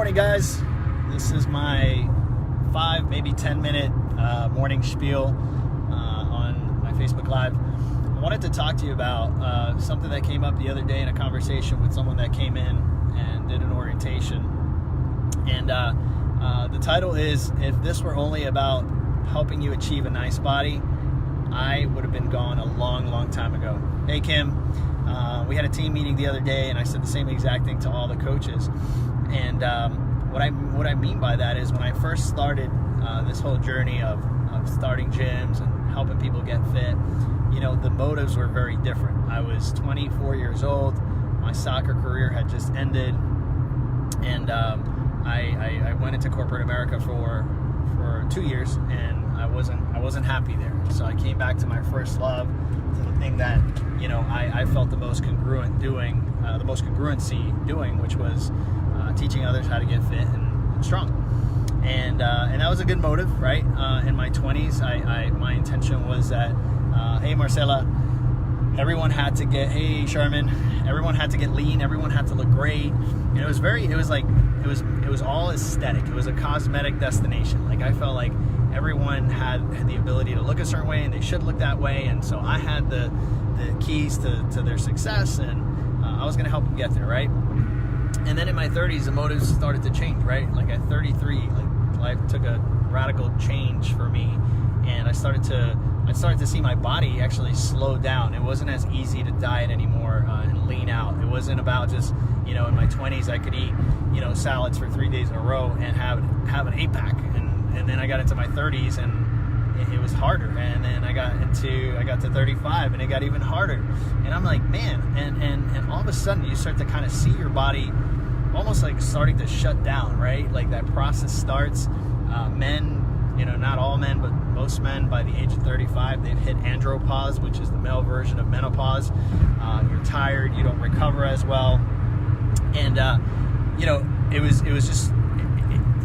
morning, guys. This is my 5, maybe 10 minute morning spiel on my Facebook Live. I wanted to talk to you about something that came up the other day in a conversation with someone that came in and did an orientation. And the title is, if this were only about helping you achieve a nice body, I would have been gone a long time ago. Hey, Kim. We had a team meeting the other day, and I said the same exact thing to all the coaches. And what I mean by that is, when I first started this whole journey of starting gyms and helping people get fit, the motives were very different. I was 24 years old. My soccer career had just ended, and I went into corporate America for 2 years, and I wasn't happy there. So I came back to my first love, to the thing that I felt the most congruency doing, which was teaching others how to get fit and strong. And that was a good motive, right? In my 20s, my intention was that, hey, Marcela, everyone had to get, hey, Sherman, everyone had to get lean, everyone had to look great. It was all aesthetic. It was a cosmetic destination. Like, I felt like everyone had the ability to look a certain way, and they should look that way. And so I had the keys to their success, and I was going to help them get there, right? And then in my 30s, the motives started to change, right? Like at 33, life took a radical change for me, and I started to see my body actually slow down. It wasn't as easy to diet anymore and lean out. It wasn't about just, in my 20s, I could eat, salads for 3 days in a row and have an 8-pack. And then I got into my 30s, and it was harder. And then I got to 35, and it got even harder. And I'm like, man, and all of a sudden you start to kind of see your body almost like starting to shut down, right? Like that process starts. Men, not all men, but most men, by the age of 35, they've hit andropause, which is the male version of menopause. You're tired, you don't recover as well. And,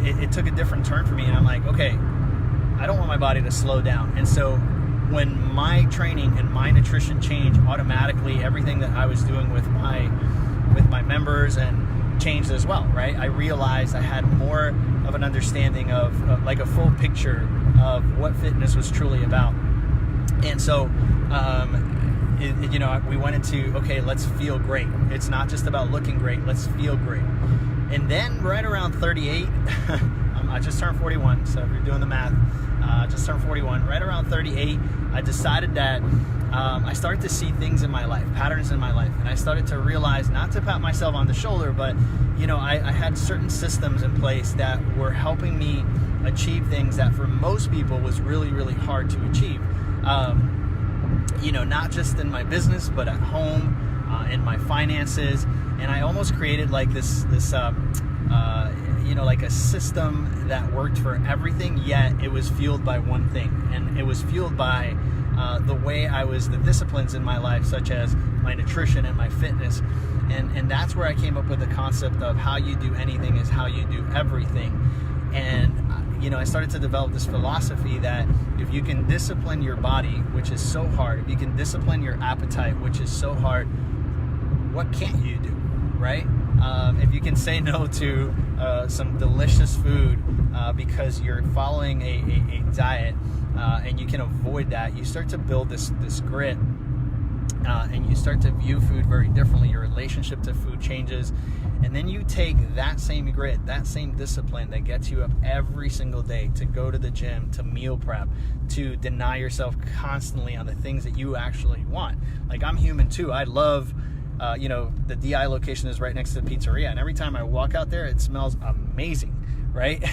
it took a different turn for me. And I'm like, okay, I don't want my body to slow down. And so when my training and my nutrition changed, automatically everything that I was doing with my members and changed as well, right? I realized I had more of an understanding of like a full picture of what fitness was truly about. And so we went into, okay, let's feel great. It's not just about looking great, let's feel great. And then right around 38, I just turned 41, so if you're doing the math, just turned 41. Right around 38, I decided that I started to see things in my life, patterns in my life, and I started to realize, not to pat myself on the shoulder, but I had certain systems in place that were helping me achieve things that for most people was really, really hard to achieve. Not just in my business, but at home, in my finances. And I almost created like this like a system that worked for everything, yet it was fueled by one thing. And it was fueled by the way the disciplines in my life, such as my nutrition and my fitness. And that's where I came up with the concept of how you do anything is how you do everything. And I started to develop this philosophy that if you can discipline your body, which is so hard, if you can discipline your appetite, which is so hard, what can't you do, right? If you can say no to some delicious food because you're following a diet, and you can avoid that, you start to build this grit, and you start to view food very differently. Your relationship to food changes. And then you take that same grit, that same discipline that gets you up every single day to go to the gym, to meal prep, to deny yourself constantly on the things that you actually want. Like, I'm human too. I love, the DI location is right next to the pizzeria. And every time I walk out there, it smells amazing, right?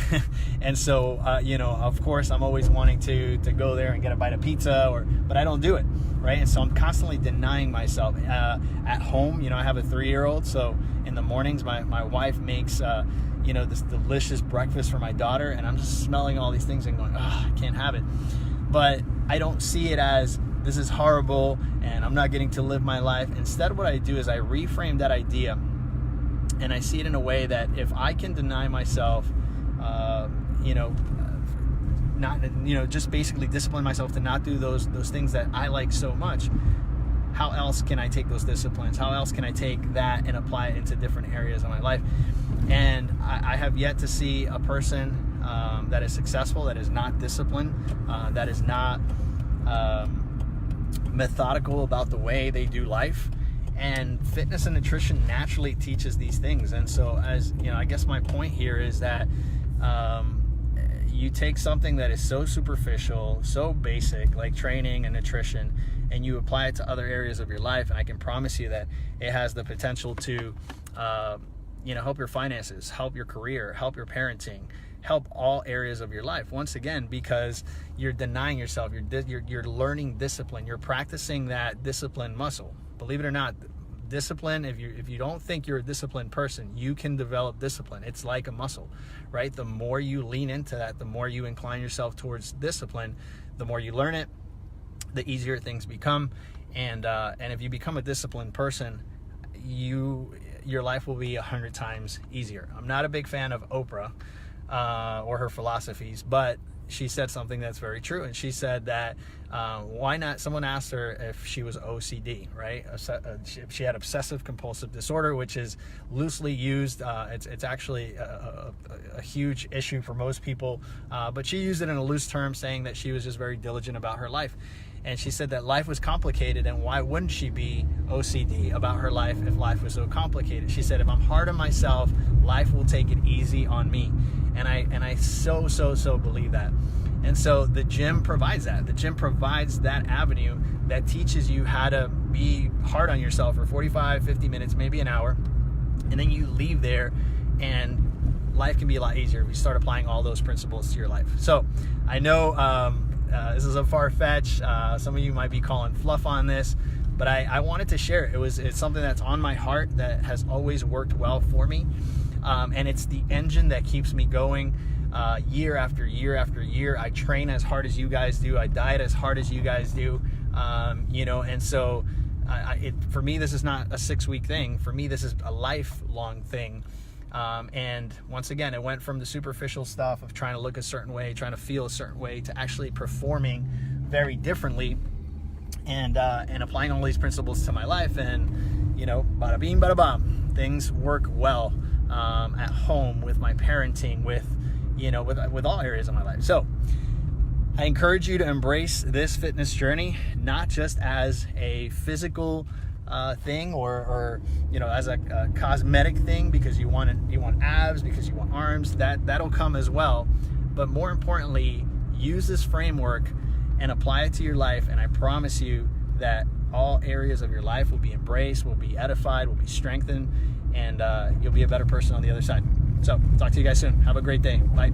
And so, of course, I'm always wanting to go there and get a bite of pizza, but I don't do it, right? And so I'm constantly denying myself. At home, I have a 3-year-old, so in the mornings, my wife makes, this delicious breakfast for my daughter, and I'm just smelling all these things and going, I can't have it. But I don't see it as, this is horrible, and I'm not getting to live my life. Instead, what I do is I reframe that idea, and I see it in a way that if I can deny myself, just basically discipline myself to not do those things that I like so much, how else can I take those disciplines? How else can I take that and apply it into different areas of my life? And I have yet to see a person that is successful, that is not disciplined, that is not methodical about the way they do life. And fitness and nutrition naturally teaches these things. And so, as you know, I guess my point here is that you take something that is so superficial, so basic, like training and nutrition, and you apply it to other areas of your life, and I can promise you that it has the potential to help your finances, help your career, help your parenting, help all areas of your life. Once again, because you're denying yourself, you're learning discipline, you're practicing that discipline muscle. Believe it or not, discipline, if you don't think you're a disciplined person, you can develop discipline. It's like a muscle, right? The more you lean into that, the more you incline yourself towards discipline, the more you learn it, the easier things become. And if you become a disciplined person, your life will be 100 times easier. I'm not a big fan of Oprah or her philosophies, but she said something that's very true. And she said that why not, someone asked her if she was OCD, right? She had obsessive compulsive disorder, which is loosely used. It's actually a huge issue for most people, but she used it in a loose term, saying that she was just very diligent about her life. And she said that life was complicated, and why wouldn't she be OCD about her life if life was so complicated? She said, if I'm hard on myself, life will take it easy on me. And I so believe that. And so the gym provides that. The gym provides that avenue that teaches you how to be hard on yourself for 45, 50 minutes, maybe an hour. And then you leave there, and life can be a lot easier if you start applying all those principles to your life. So I know this is a far-fetched. Some of you might be calling fluff on this, but I wanted to share it. It's something that's on my heart that has always worked well for me. And it's the engine that keeps me going year after year after year. I train as hard as you guys do. I diet as hard as you guys do. And so for me, this is not a 6-week thing. For me, this is a lifelong thing. And once again, it went from the superficial stuff of trying to look a certain way, trying to feel a certain way, to actually performing very differently, and applying all these principles to my life. And, bada bing, bada bam, things work well at home, with my parenting, with all areas of my life. So I encourage you to embrace this fitness journey, not just as a physical thing or as a cosmetic thing, because you want abs, because you want arms. That'll come as well, but more importantly, use this framework and apply it to your life, and I promise you that all areas of your life will be embraced, will be edified, will be strengthened, and you'll be a better person on the other side. So talk to you guys soon. Have a great day. Bye.